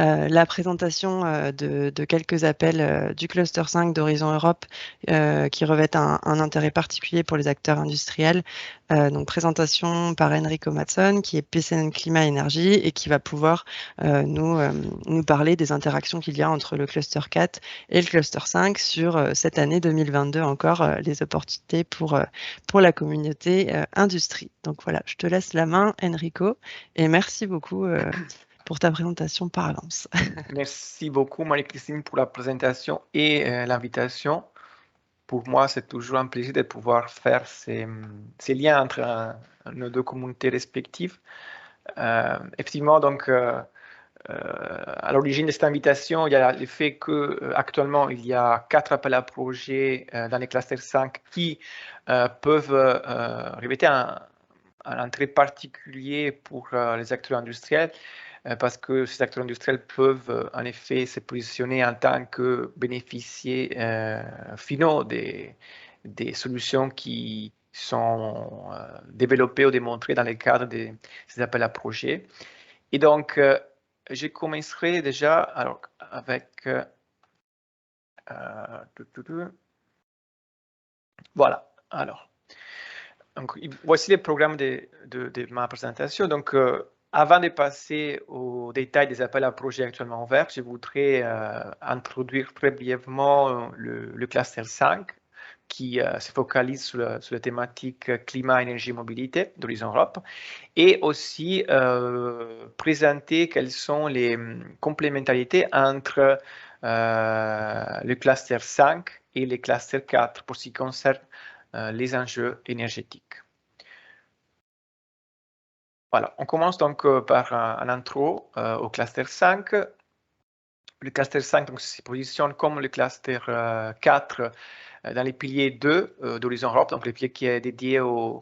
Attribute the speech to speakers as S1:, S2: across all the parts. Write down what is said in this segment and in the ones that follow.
S1: la présentation de quelques appels du cluster 5 d'Horizon Europe qui revêtent un intérêt particulier pour les acteurs industriels. Donc présentation par Enrico Matson, qui est PCN Climat Énergie et qui va pouvoir nous parler des interactions qu'il y a entre le cluster 4 et le cluster 5 sur cette année 2022 encore, les opportunités pour la communauté industrie. Donc voilà, je te laisse la main, Enrico, et merci beaucoup pour ta présentation par avance.
S2: Merci beaucoup, Marie-Christine, pour la présentation et l'invitation. Pour moi, c'est toujours un plaisir de pouvoir faire ces liens entre nos deux communautés respectives. Effectivement, donc, à l'origine de cette invitation, il y a le fait qu'actuellement, il y a 4 appels à projets dans les clusters 5 qui peuvent revêtir un intérêt particulier pour les acteurs industriels, parce que ces acteurs industriels peuvent en effet se positionner en tant que bénéficiaires finaux des solutions qui sont développées ou démontrées dans le cadre de ces appels à projets. Et donc, je commencerai déjà alors, avec... voilà, alors. Donc, voici le programme de ma présentation. Donc, avant de passer aux détails des appels à projets actuellement ouverts, je voudrais introduire très brièvement le cluster 5 qui se focalise sur la thématique climat, énergie, mobilité d'Horizon Europe, et aussi présenter quelles sont les complémentarités entre le cluster 5 et le cluster 4 pour ce qui concerne les enjeux énergétiques. Voilà, on commence donc par un intro au cluster 5. Le cluster 5 donc, se positionne comme le cluster 4 dans les piliers 2 d'Horizon Europe, donc le pilier qui est dédié aux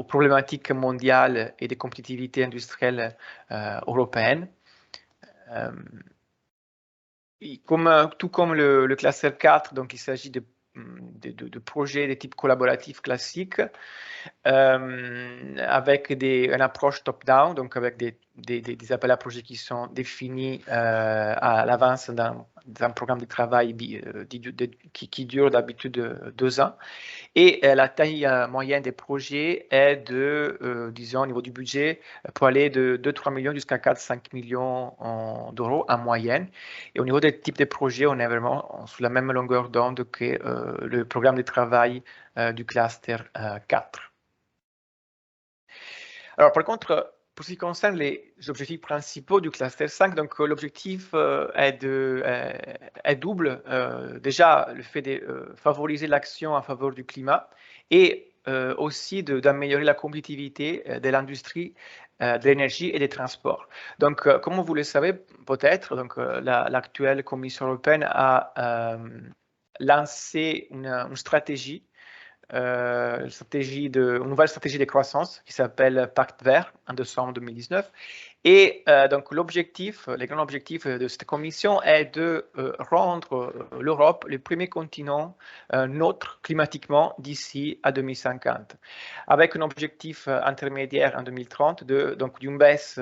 S2: problématiques mondiales et de compétitivité industrielle européenne. Tout comme le cluster 4, donc il s'agit de projets de type collaboratif classique, avec une approche top-down, donc avec des appels à projets qui sont définis à l'avance dans un programme de travail qui dure d'habitude 2 ans. Et la taille moyenne des projets est de, disons, au niveau du budget, pour aller de 2-3 millions jusqu'à 4-5 millions d'euros en moyenne. Et au niveau des types de projets, on est vraiment sur la même longueur d'onde que le programme de travail du cluster 4. Alors, par contre, pour ce qui concerne les objectifs principaux du cluster 5, donc l'objectif est double. Déjà, le fait de favoriser l'action en faveur du climat et aussi d'améliorer la compétitivité de l'industrie de l'énergie et des transports. Donc, comme vous le savez peut-être, donc l'actuelle Commission européenne a lancé une stratégie, une nouvelle stratégie de croissance qui s'appelle Pacte vert en décembre 2019. Et donc le grand objectif de cette commission est de rendre l'Europe le premier continent neutre climatiquement d'ici à 2050, avec un objectif intermédiaire en 2030 d'une baisse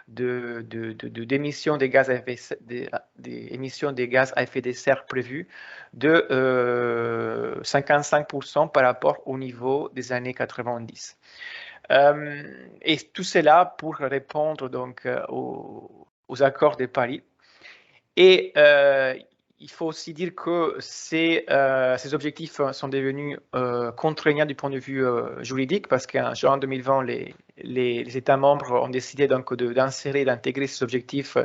S2: d'émissions de gaz à effet de serre prévues de 55% par rapport au niveau des années 90. Et tout cela pour répondre donc aux accords de Paris. Et il faut aussi dire que ces objectifs sont devenus contraignants du point de vue juridique, parce qu'en juin 2020, les États membres ont décidé donc d'intégrer ces objectifs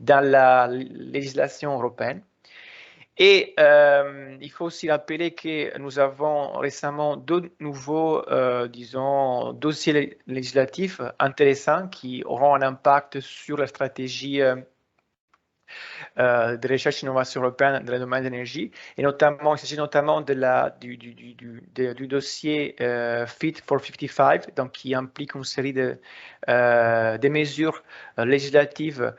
S2: dans la législation européenne. Et il faut aussi rappeler que nous avons récemment 2 nouveaux, disons, dossiers législatifs intéressants qui auront un impact sur la stratégie de recherche et innovation européenne dans le domaine de l'énergie. Et notamment, il s'agit notamment du dossier Fit for 55, donc qui implique une série de mesures législatives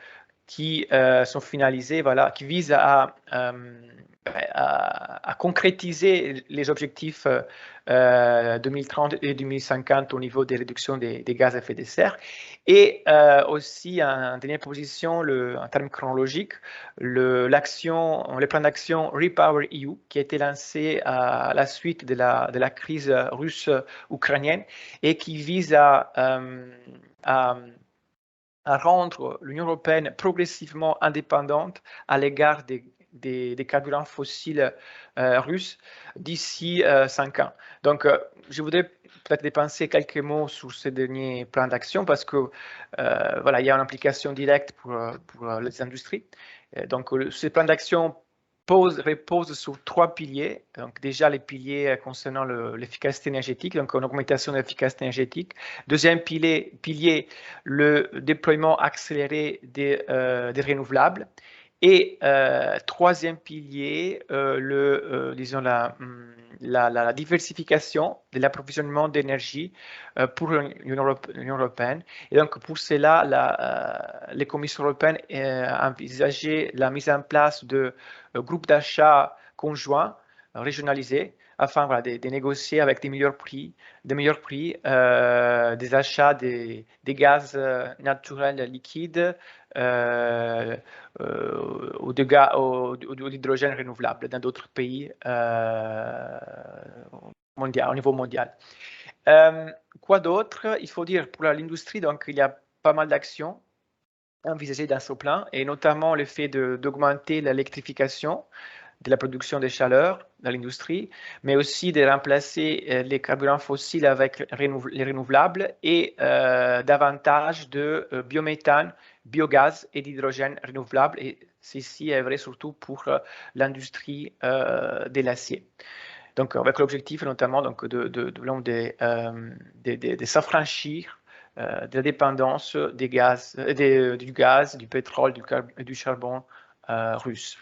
S2: qui sont finalisés, voilà, qui visent à concrétiser les objectifs 2030 et 2050 au niveau des réductions des gaz à effet de serre. Et aussi, en dernière position, en termes chronologiques, le plan d'action Repower EU, qui a été lancé à la suite de la crise russe-ukrainienne et qui vise à rendre l'Union européenne progressivement indépendante à l'égard des carburants fossiles russes d'ici 5 ans. Donc, je voudrais peut-être dépenser quelques mots sur ce dernier plan d'action parce que voilà, il y a une implication directe pour les industries. Donc, ce plan d'action repose sur 3 piliers. Donc, déjà, les piliers concernant l'efficacité énergétique, donc une augmentation de l'efficacité énergétique. Deuxième pilier, le déploiement accéléré des renouvelables. Et troisième pilier, disons la diversification de l'approvisionnement d'énergie pour l'Union européenne. Et donc, pour cela, les commissions européennes ont envisagé la mise en place de groupes d'achat conjoints, régionalisés, afin voilà, de négocier avec des meilleurs prix des achats des gaz naturels liquides ou d'hydrogène renouvelable dans d'autres pays au niveau mondial. Quoi d'autre? Il faut dire pour l'industrie, donc il y a pas mal d'actions envisagées dans ce plan, et notamment le fait d'augmenter l'électrification de la production de chaleur dans l'industrie, mais aussi de remplacer les carburants fossiles avec les renouvelables et davantage de biométhane, biogaz et d'hydrogène renouvelable. Et ceci est vrai surtout pour l'industrie de l'acier. Donc, avec l'objectif notamment donc, de s'affranchir de la dépendance du gaz, du pétrole, du charbon russe.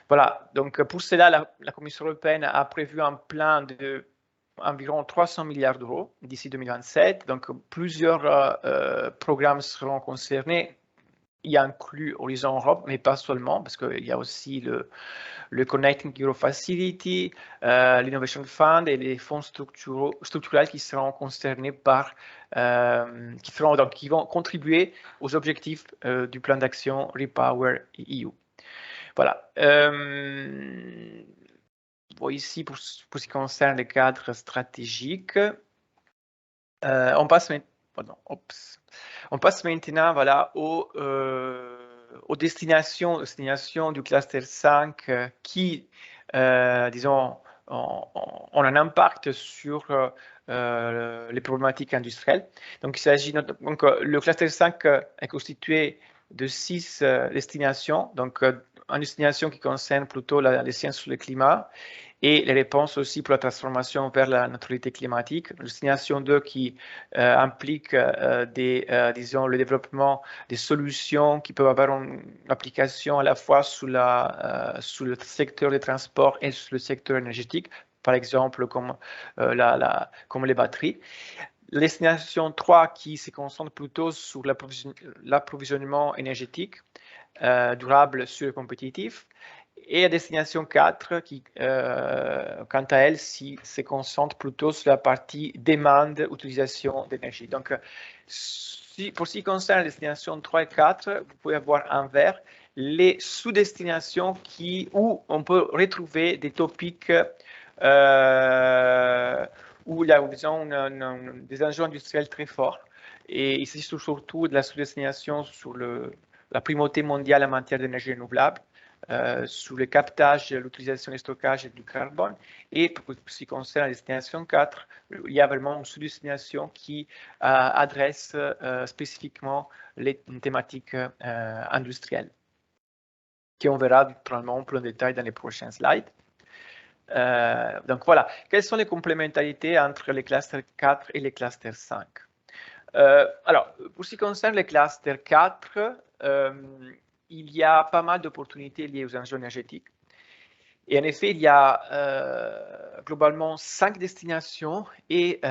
S2: Voilà, donc pour cela, la Commission européenne a prévu un plan d'environ 300 milliards d'euros d'ici 2027. Donc, plusieurs programmes seront concernés. Il y a inclus Horizon Europe, mais pas seulement, parce qu'il y a aussi le Connecting Europe Facility, l'Innovation Fund et les fonds structurels qui seront concernés qui vont contribuer aux objectifs du plan d'action Repower EU. Voilà. Ici, pour ce qui concerne le cadre stratégique, on passe maintenant voilà, aux destinations du cluster 5 qui, disons, ont un impact sur les problématiques industrielles. Donc, le cluster 5 est constitué de 6 destinations. Donc, une destination qui concerne plutôt les sciences sur le climat et les réponses aussi pour la transformation vers la neutralité climatique. Une destination 2 qui implique disons, le développement des solutions qui peuvent avoir une application à la fois sur le secteur des transports et sur le secteur énergétique, par exemple comme les batteries. La destination 3 qui se concentre plutôt sur l'approvisionnement énergétique durable, sûr et compétitif. Et la destination 4 qui, quant à elle, se concentre plutôt sur la partie demande, utilisation d'énergie. Donc, pour ce qui concerne la destination 3 et 4, vous pouvez avoir en vert les sous-destinations où on peut retrouver des topics où il y a, disons, des enjeux industriels très forts. Et il s'agit surtout de la sous-destination sur la primauté mondiale en matière d'énergie renouvelable, sur le captage, l'utilisation et le stockage du carbone. Et pour ce qui concerne la destination 4, il y a vraiment une sous-destination qui adresse spécifiquement les thématiques industrielles, qu'on verra naturellement en plein détail dans les prochains slides. Donc voilà, quelles sont les complémentarités entre les clusters 4 et les clusters 5? Alors, pour ce qui concerne les clusters 4, il y a pas mal d'opportunités liées aux enjeux énergétiques. Et en effet, il y a globalement 5 destinations et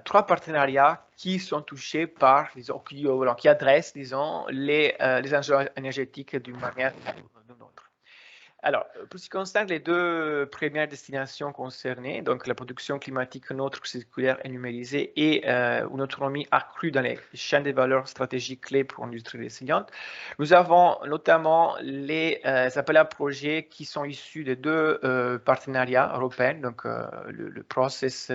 S2: 3 partenariats qui sont touchés par, disons, qui adressent, disons, les enjeux énergétiques d'une manière ou d'une autre. Alors, pour ce qui concerne les 2 premières destinations concernées, donc la production climatique neutre, circulaire et numérisée et une autonomie accrue dans les chaînes de valeur stratégiques clés pour l'industrie résiliente, nous avons notamment les appels à projets qui sont issus de 2 partenariats européens, donc le Processes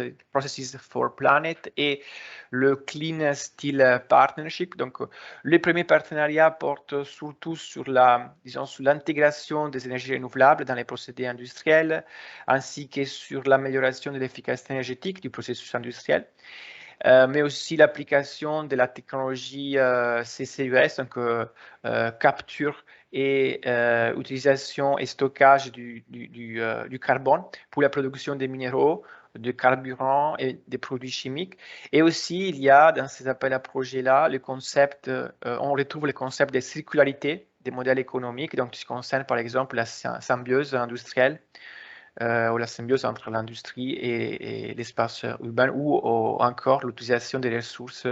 S2: for Planet et le Clean Steel Partnership. Donc, le premier partenariat porte surtout sur l'intégration des énergies renouvelables dans les procédés industriels, ainsi que sur l'amélioration de l'efficacité énergétique du processus industriel, mais aussi l'application de la technologie CCUS, donc capture et utilisation et stockage du carbone pour la production des minéraux, de carburants et des produits chimiques. Et aussi, il y a dans ces appels à projets-là le concept, on retrouve le concept de circularité des modèles économiques, donc qui concerne par exemple la symbiose industrielle ou la symbiose entre l'industrie et l'espace urbain ou encore l'utilisation des ressources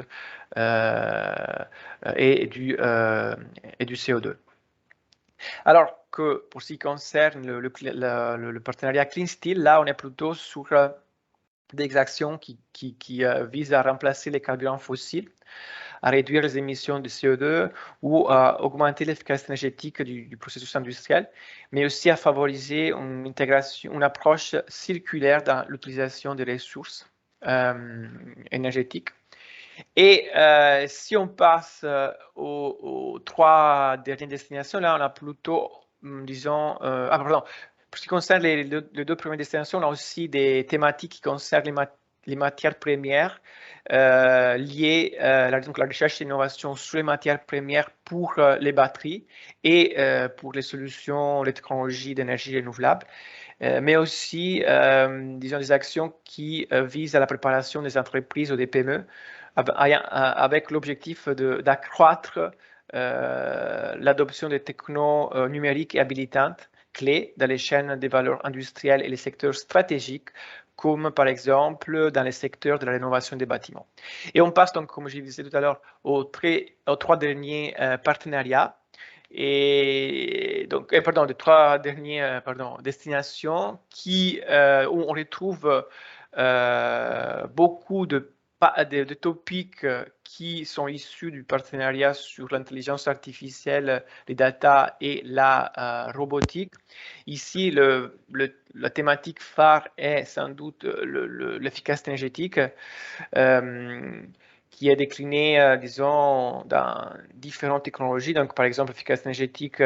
S2: et du CO2. Alors que pour ce qui concerne le partenariat Clean Steel, là on est plutôt sur des actions qui visent à remplacer les carburants fossiles, à réduire les émissions de CO2 ou à augmenter l'efficacité énergétique du processus industriel, mais aussi à favoriser une intégration, une approche circulaire dans l'utilisation des ressources énergétiques. Et si on passe aux 3 dernières destinations, là on a plutôt, disons, pardon, pour ce qui concerne les 2 premières destinations, on a aussi des thématiques qui concernent les matières premières liées donc la recherche et l'innovation sur les matières premières pour les batteries et pour les solutions, les technologies d'énergie renouvelable, mais aussi, disons, des actions qui visent à la préparation des entreprises ou des PME avec l'objectif d'accroître l'adoption des technos numériques et habilitantes clés dans les chaînes des valeurs industrielles et les secteurs stratégiques, comme par exemple dans les secteurs de la rénovation des bâtiments. Et on passe donc, comme je disais tout à l'heure, aux 3 derniers partenariats. Et donc, pardon, les 3 dernières destinations où on retrouve beaucoup de topics qui sont issus du partenariat sur l'intelligence artificielle, les data et la robotique. Ici, la thématique phare est sans doute l'efficacité énergétique qui est déclinée, disons, dans différentes technologies. Donc, par exemple, l'efficacité énergétique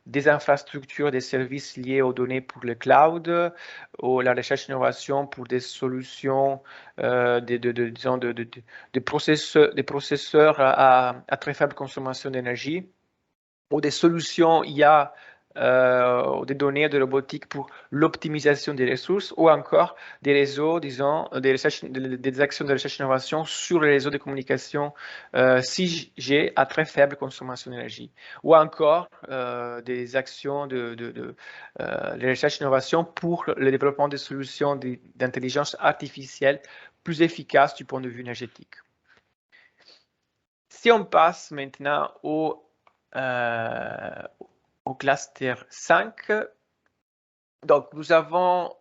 S2: des infrastructures, des services liés aux données pour le cloud, ou la recherche et innovation pour des solutions, disons, des processeurs à très faible consommation d'énergie, ou des solutions IA des données de robotique pour l'optimisation des ressources, ou encore des réseaux, disons, des actions de recherche et innovation sur les réseaux de communication 6G à très faible consommation d'énergie, ou encore des actions de recherche et innovation pour le développement des solutions d'intelligence artificielle plus efficaces du point de vue énergétique. Si on passe maintenant au cluster 5. Donc, nous avons,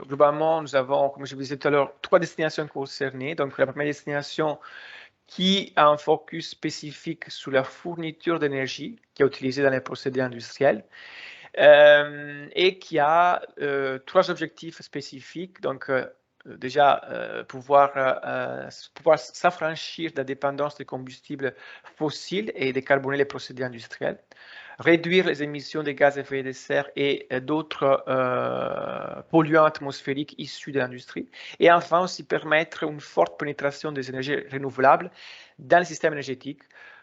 S2: globalement, comme je vous disais tout à l'heure, 3 destinations concernées. Donc, la première destination qui a un focus spécifique sur la fourniture d'énergie qui est utilisée dans les procédés industriels et qui a 3 objectifs spécifiques. Donc, déjà, pouvoir s'affranchir de la dépendance des combustibles fossiles et décarboner les procédés industriels, réduire les émissions de gaz à effet de serre et d'autres polluants atmosphériques issus de l'industrie, et enfin aussi permettre une forte pénétration des énergies renouvelables dans le système énergétique,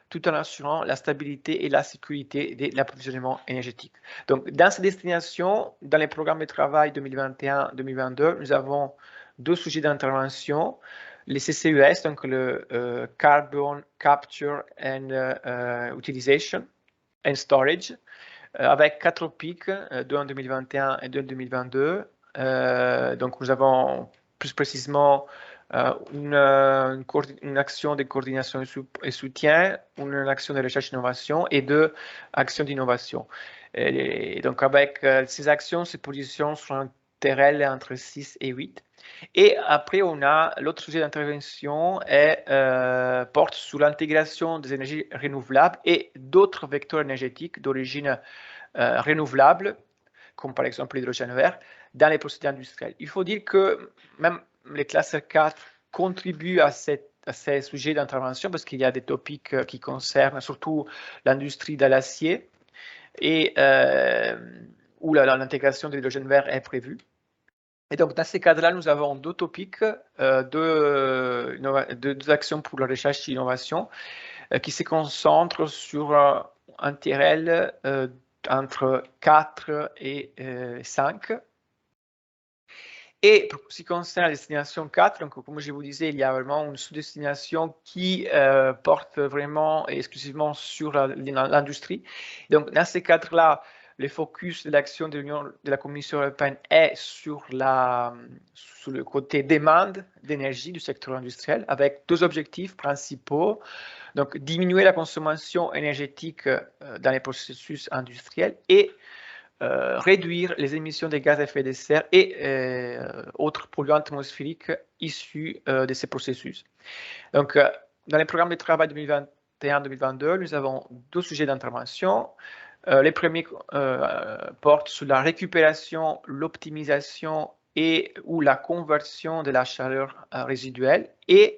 S2: tout en assurant la stabilité et la sécurité de l'approvisionnement énergétique. Donc, dans ces destinations, dans les programmes de travail 2021-2022, nous avons 2 sujets d'intervention. Les CCUS, donc le Carbon Capture and Utilization and Storage, avec 4 pics, 2 en 2021 et 2 en 2022. Donc, nous avons plus précisément une action de coordination et soutien, une action de recherche et innovation et 2 actions d'innovation. Et donc, avec ces actions, ces positions sur un TRL entre 6 et 8. Et après, on a l'autre sujet d'intervention porte sur l'intégration des énergies renouvelables et d'autres vecteurs énergétiques d'origine renouvelable, comme par exemple l'hydrogène vert, dans les procédés industriels. Il faut dire que même les clusters 4 contribuent à ces sujets d'intervention parce qu'il y a des topics qui concernent surtout l'industrie de l'acier et où l'intégration de l'hydrogène vert est prévue. Et donc, dans ces cadres-là, nous avons 2 topics, 2 actions pour la recherche et l'innovation qui se concentrent sur un TRL entre 4 et 5. Et pour ce qui concerne la destination 4, donc, comme je vous disais, il y a vraiment une sous-destination qui porte vraiment et exclusivement sur l'industrie. Donc, dans ces cadres-là, le focus de l'action de la Commission européenne est sur le côté demande d'énergie du secteur industriel, avec 2 objectifs principaux. Donc, diminuer la consommation énergétique dans les processus industriels et réduire les émissions de gaz à effet de serre et autres polluants atmosphériques issus de ces processus. Donc, dans les programmes de travail 2021-2022, nous avons 2 sujets d'intervention. Les premiers portent sur la récupération, l'optimisation et ou la conversion de la chaleur résiduelle et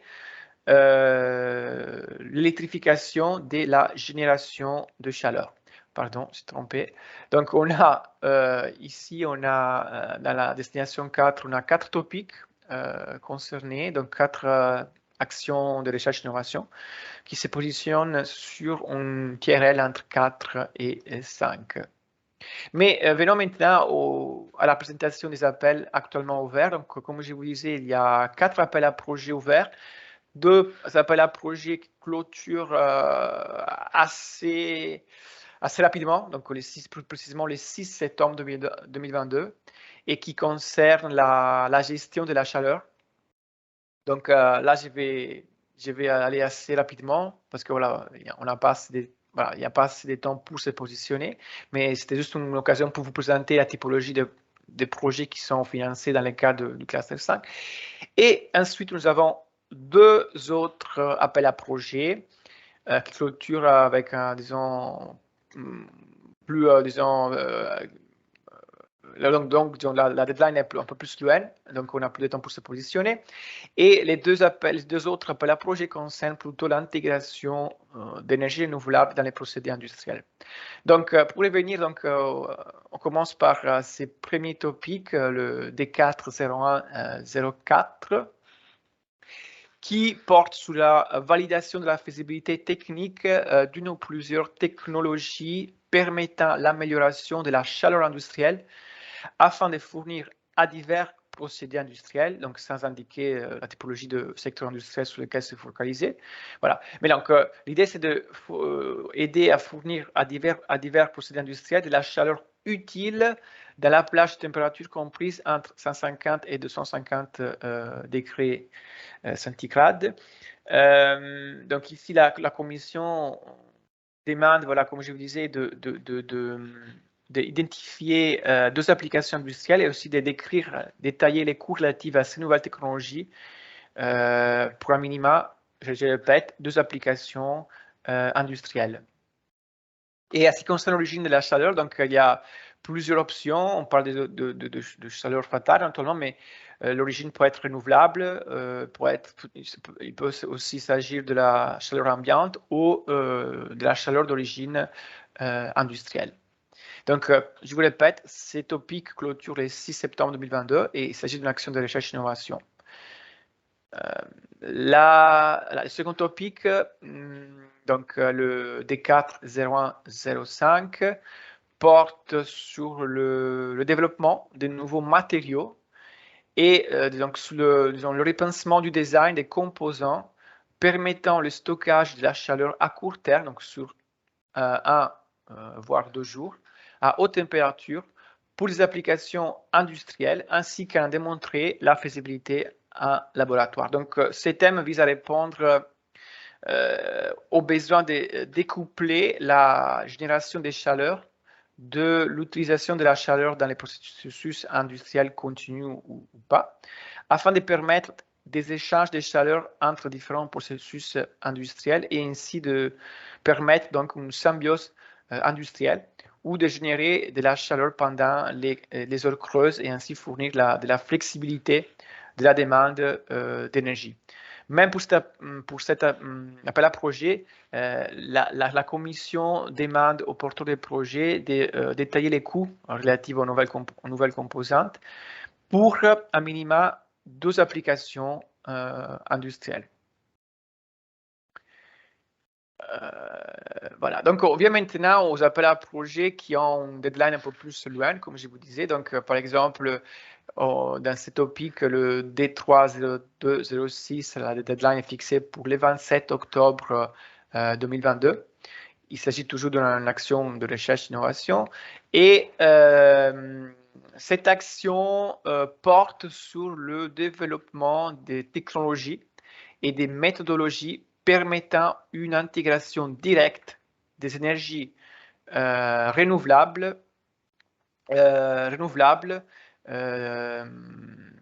S2: l'électrification de la génération de chaleur. Pardon, j'ai trompé. Donc, on a ici, on a dans la destination 4, on a 4 topics concernés, donc 4 actions de recherche et d'innovation qui se positionnent sur un TRL entre 4 et 5. Mais venons maintenant à la présentation des appels actuellement ouverts. Donc, comme je vous disais, il y a 4 appels à projets ouverts. 2 appels à projets qui clôturent assez rapidement, donc plus précisément le 6 septembre 2022, et qui concernent la gestion de la chaleur. Donc là, je vais aller assez rapidement parce que voilà, on n'a pas assez il n'y a pas assez de temps pour se positionner, mais c'était juste une occasion pour vous présenter la typologie de projets qui sont financés dans le cadre du cluster 5. Et ensuite, nous avons 2 autres appels à projets qui clôturent avec, disons, plus, disons, donc la deadline est un peu plus loin, donc on a plus de temps pour se positionner. Et les 2 autres appels à projets concernent plutôt l'intégration d'énergie renouvelable dans les procédés industriels. Donc, pour revenir, donc, on commence par ces premiers topics, le D40104, qui porte sur la validation de la faisabilité technique d'une ou plusieurs technologies permettant l'amélioration de la chaleur industrielle afin de fournir à divers procédés industriels, donc sans indiquer la typologie de secteur industriel sur lequel se focaliser. Voilà. Mais donc, l'idée, c'est d'aider à fournir à divers procédés industriels de la chaleur utile dans la plage de température comprise entre 150 et 250 degrés centigrades. Donc ici, la Commission demande, voilà, comme je vous disais, d'identifier 2 applications industrielles et aussi de détailler les coûts relatifs à ces nouvelles technologies pour un minima, je répète, 2 applications industrielles. Et à ce qui concerne l'origine de la chaleur, donc il y a plusieurs options. On parle de chaleur fatale actuellement, mais l'origine peut être renouvelable, il peut aussi s'agir de la chaleur ambiante ou de la chaleur d'origine industrielle. Donc, je vous répète, ces topics clôturent le 6 septembre 2022 et il s'agit d'une action de recherche et innovation. Le second topic, donc le D40105, porte sur le développement de nouveaux matériaux et donc sur le repensement du design des composants permettant le stockage de la chaleur à court terme, donc sur 1 voire 2 jours, à haute température pour les applications industrielles, ainsi qu'à démontrer la faisabilité en laboratoire. Donc, ces thèmes visent à répondre au besoin de découpler la génération de chaleur de l'utilisation de la chaleur dans les processus industriels continus ou pas, afin de permettre des échanges de chaleur entre différents processus industriels et ainsi de permettre donc une symbiose industrielle ou de générer de la chaleur pendant les heures creuses et ainsi fournir de la flexibilité de la demande d'énergie. Même pour cet appel à projet, la Commission demande aux porteurs de projet de détailler les coûts relatifs aux nouvelles composantes pour, à minima, 2 applications industrielles. Voilà, donc on vient maintenant aux appels à projets qui ont une deadline un peu plus loin, comme je vous disais. Donc, par exemple, dans ce topic, le D30206, la deadline est fixée pour le 27 octobre 2022. Il s'agit toujours d'une action de recherche et innovation. Et cette action porte sur le développement des technologies et des méthodologies permettant une intégration directe des énergies renouvelables en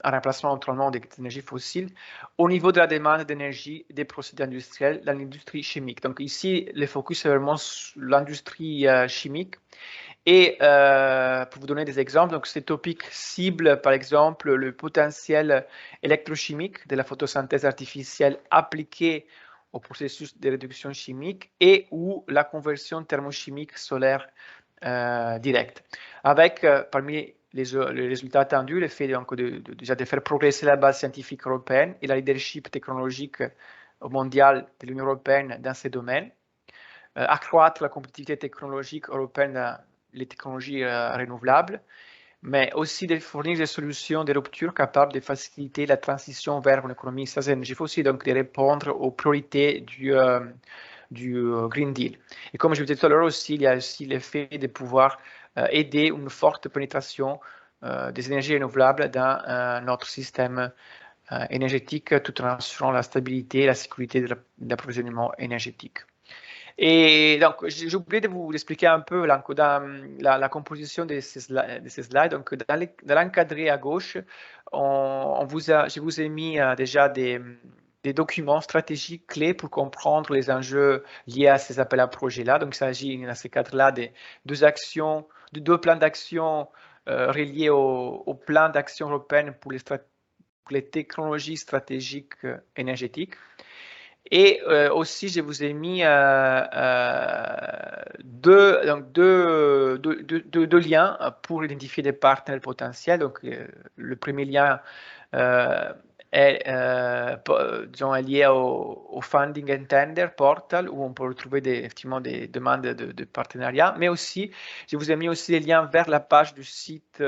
S2: remplacement naturellement des énergies fossiles au niveau de la demande d'énergie des procédés industriels dans l'industrie chimique. Donc ici, le focus est vraiment sur l'industrie chimique. Et pour vous donner des exemples, donc ces topics ciblent par exemple le potentiel électrochimique de la photosynthèse artificielle appliquée au processus de réduction chimique et ou la conversion thermochimique solaire directe. Avec parmi les résultats attendus, le fait donc déjà de faire progresser la base scientifique européenne et la leadership technologique mondiale de l'Union européenne dans ces domaines, accroître la compétitivité technologique européenne dans les technologies renouvelables, mais aussi de fournir des solutions de rupture capables de faciliter la transition vers une économie sans énergie fossile, donc de répondre aux priorités du Green Deal. Et comme je vous disais tout à l'heure aussi, il y a aussi l'effet de pouvoir aider une forte pénétration des énergies renouvelables dans notre système énergétique tout en assurant la stabilité et la sécurité de l'approvisionnement énergétique. Et donc, j'ai oublié de vous expliquer un peu la composition de ces slides. Donc, dans l'encadré à gauche, je vous ai mis déjà des documents stratégiques clés pour comprendre les enjeux liés à ces appels à projets-là. Donc, il s'agit dans ces cadres-là de deux plans d'action reliés au plan d'action européenne pour les technologies stratégiques énergétiques. Et aussi, je vous ai mis deux liens pour identifier des partenaires potentiels. Donc, le premier lien est lié au Funding and Tender Portal, où on peut retrouver effectivement des demandes de partenariat. Mais aussi, je vous ai mis aussi des liens vers la page du site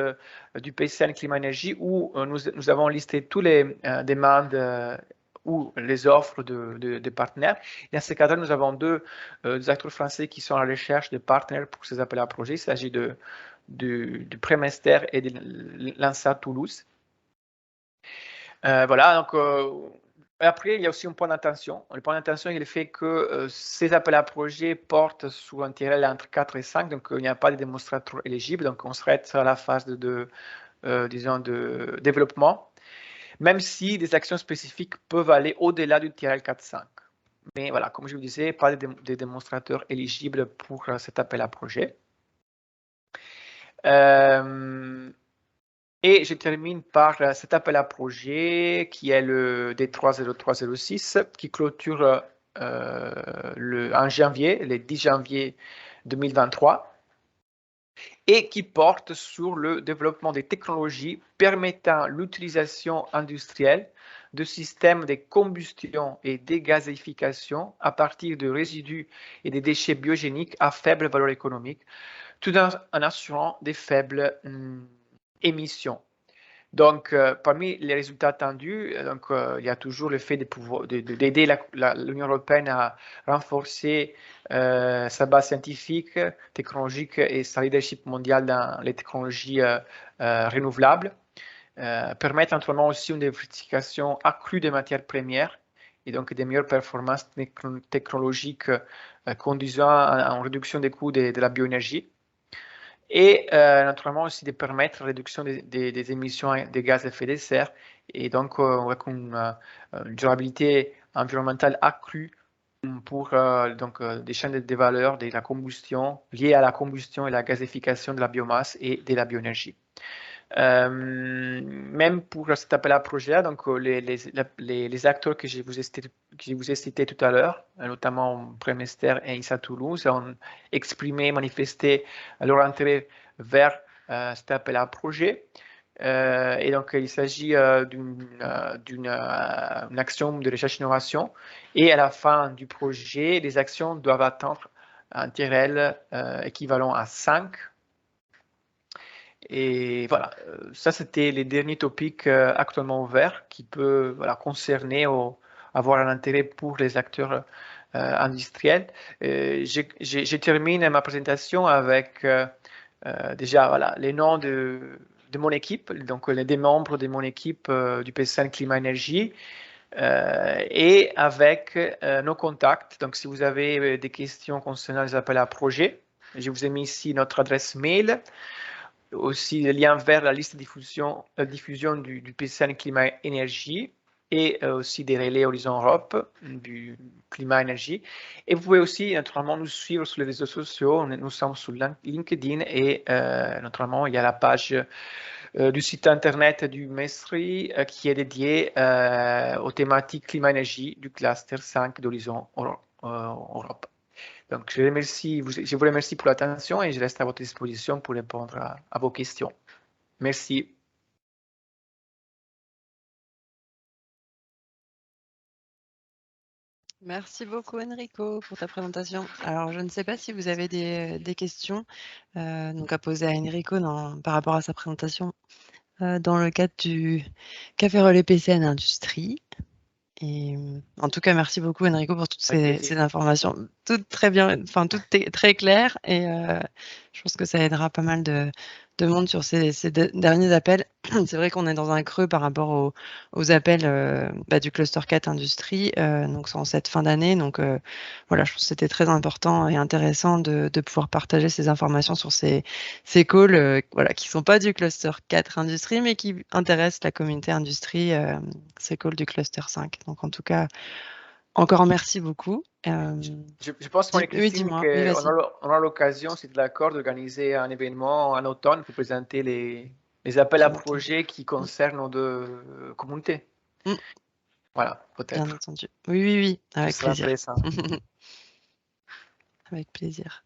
S2: du PCN Climat Énergie, où nous avons listé toutes les demandes ou les offres de partenaires. Dans ce cadre, nous avons deux acteurs français qui sont à la recherche de partenaires pour ces appels à projets. Il s'agit du Prémester et de l'ANSA Toulouse. Voilà, donc après, il y a aussi un point d'attention. Le point d'attention est le fait que ces appels à projets portent sur un TRL entre 4 et 5, donc il n'y a pas de démonstrateurs éligibles, donc on serait à la phase disons, de développement, même si des actions spécifiques peuvent aller au-delà du TRL 4-5. Mais voilà, comme je vous disais, pas de démonstrateurs éligibles pour cet appel à projet. Et je termine par cet appel à projet qui est le D30306 qui clôture en janvier, le 10 janvier 2023 et qui porte sur le développement des technologies permettant l'utilisation industrielle de systèmes de combustion et dégazéification à partir de résidus et des déchets biogéniques à faible valeur économique, tout en assurant des faibles émissions. Donc, parmi les résultats attendus, il y a toujours le fait d'aider l'Union européenne à renforcer sa base scientifique, technologique et sa leadership mondial dans les technologies renouvelables. Permettre naturellement aussi une diversification accrue des matières premières et donc des meilleures performances technologiques conduisant à une réduction des coûts de la bioénergie. Et naturellement aussi de permettre la réduction des émissions de gaz à effet de serre et donc avec une durabilité environnementale accrue pour des chaînes de valeur de la combustion liées à la combustion et la gazification de la biomasse et de la bioénergie. Même pour cet appel à projet, donc les acteurs que je vous ai cités tout à l'heure, notamment Prémester et INSA Toulouse, ont exprimé, manifesté leur intérêt vers cet appel à projet. Et donc, il s'agit d'une action de recherche-innovation. Et à la fin du projet, les actions doivent atteindre un TRL équivalent à 5. Et voilà, ça c'était les derniers topics actuellement ouverts qui peuvent concerner ou avoir un intérêt pour les acteurs industriels. Je termine ma présentation avec déjà les noms de mon équipe, donc des membres de mon équipe du PSN Climat Énergie. Et avec nos contacts. Donc, si vous avez des questions concernant les appels à projets, je vous ai mis ici notre adresse mail, aussi le lien vers la liste de diffusion du PCN Climat Énergie et aussi des relais Horizon Europe du climat énergie. Et vous pouvez aussi naturellement nous suivre sur les réseaux sociaux. Nous sommes sur LinkedIn et naturellement il y a la page du site internet du MESRI qui est dédiée aux thématiques climat-énergie du cluster 5 d'Horizon Europe. Donc, je vous remercie pour l'attention et je reste à votre disposition pour répondre à vos questions. Merci.
S1: Merci beaucoup Enrico pour ta présentation. Alors je ne sais pas si vous avez des questions donc à poser à Enrico par rapport à sa présentation dans le cadre du Café Relais PCN Industrie. Et en tout cas, merci beaucoup Enrico pour toutes ces informations, toutes très bien, enfin toutes très claires et je pense que ça aidera pas mal de monde sur ces derniers appels. C'est vrai qu'on est dans un creux par rapport aux appels du cluster 4 industrie, donc en cette fin d'année. Donc voilà, je pense que c'était très important et intéressant de pouvoir partager ces informations sur ces calls, voilà, qui sont pas du cluster 4 industrie, mais qui intéressent la communauté industrie, ces calls du cluster 5. Donc en tout cas, encore merci beaucoup.
S2: Je pense,
S1: Marie-Christine,
S2: qu'on a l'occasion, si tu es d'accord, d'organiser un événement en automne pour présenter les appels à projets qui concernent nos deux communautés. Voilà, peut-être.
S1: Bien entendu. Oui, avec plaisir.
S2: Intéressant.
S1: Avec plaisir.